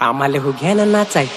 आम्हाला हो घ्या ना नाचाय.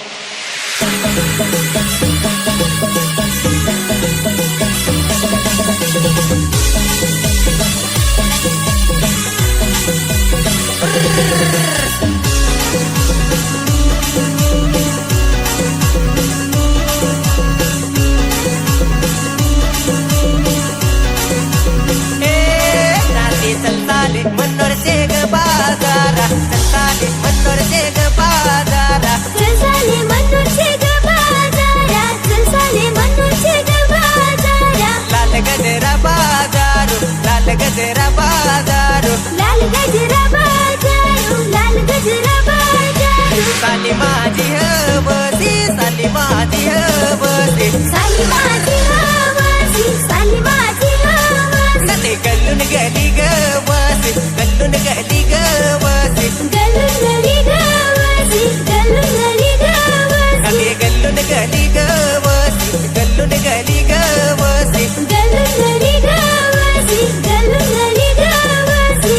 चलताले मनोरचे ग बाजारा, चलताले मनोरचे ग बाजारा, चलताले मनोरचे ग बाजारा, चलताले मनोरचे ग बाजारा. लाल गजरा बाजारू, लाल गजरा बाजारू, लाल गजरा बाजारू, लाल गजरा बाजारू. साली माझी हवसी, साली माझी हवसी, साली माझी हवसी, साली माझी हवसी. नटे गल्लून गली ग वसी, गल्लून गली ग वसी, गल्लून गली ग वसी, गल्लून गली ग वसी. नटे गल्लून गली ग वसी, गल्लून गली ग वसी. गल्लून गली ग वसी, गल्लून गली ग वसी.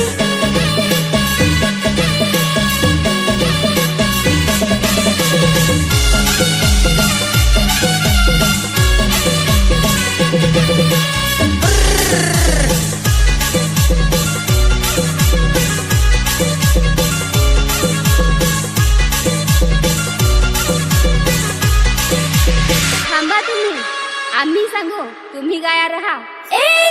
थांबा तुम्ही, आम्ही सांगू, तुम्ही गाया रहा.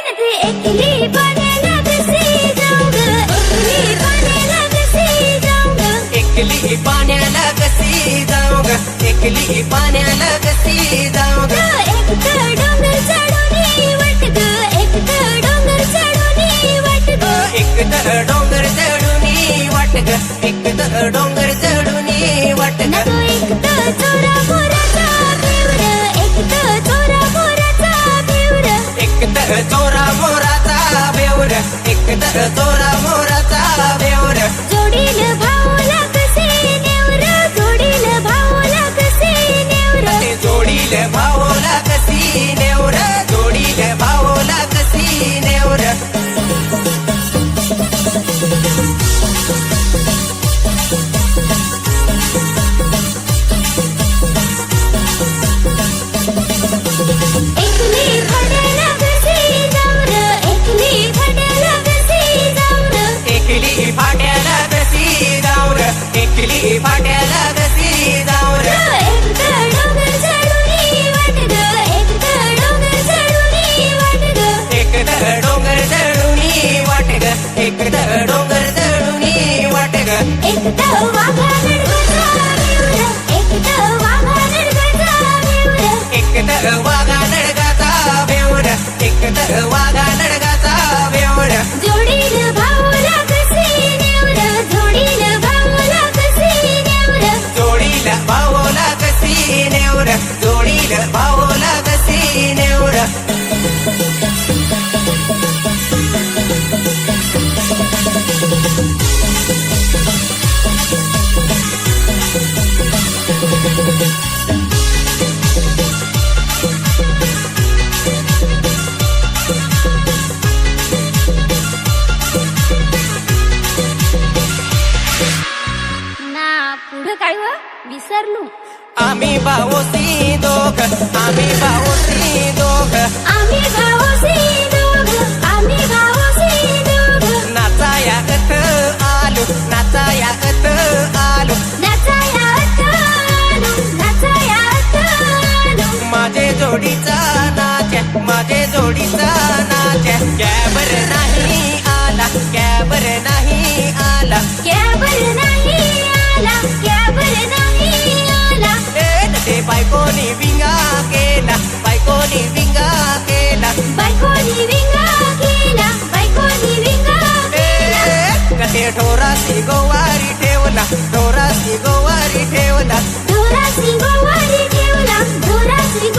नदी एकली पाण्याला कशी जाऊ ग, एकली पाण्याला कशी जाऊ ग. एकली पाण्याला कशी जाऊ ग, एकली पाण्याला कशी जाऊ ग. एक तर डोंगर चढून वाट ग, एक तर डोंगर चढून वाट ग. एक तर डोंगर चढून वाट ग, एक तर डोंगर चढून वाट ग. नको एक तर चोरा मोराचा बेवर, एक तर चोरा मोराचा बेवर. एक तर चोरा मोराचा बेवर, एक तर चोरा मोराचा बेवर. जोडील भाऊला कसे नेवर, जोडील भाऊला कसे नेवर. ते जोडील भावला कशी नेवर, जोडील भावला कशी नेवर. एकली फड्याला कशी जाऊन, एकली फड्याला कशी जाऊन. एकली फाट्याला कशी जाऊर, एकली फाट्याला कशी जाऊर. एक तर डोंगर चढून वाट ग, एक तर डोंगर चढून वाट ग. एक तर डोंगर चढून वाट ग, एक तर डोंगर चढून वाट ग. एक तर वाघा नडगचा बेवर, एक तर वाघा नडगचा बेवर. एक तर वाघा नडगाचा बेवर, एक तर वाघा नडगाचा बेवर. जोडील भाऊला कशी नेवर, जोडील भाऊला कशी नेवर. जोडील भावला कशी नेवर, जोडील भावला कशी नेवर. ना पुढं काय व विसरलो. आम्ही भावोसी दोघ, आम्ही भावोसी दोघ. आम्ही भाऊसी दोघ, आम्ही भाऊसी दोघ. नाचाया गत आलो, नाचाया गत आलो. नाचायात आलो, नाचायात आलो. माझे जोडीचा नाच, माझे जोडीचा नाच. कॅबर नाही आला, कॅबर नाही आला. कॅबर नाही आला, कॅबर नाही आला. ते बायकोनी विंगा केला, बायकोनी विंगा केला. बायकोनी विंगा केला, बायकोनी विंगा केला. कसे ढोरासी गोवारी ठेवला, ढोरासी गोवारी ठेवला. ढोरासी गोवारी ठेवला, ढोरासी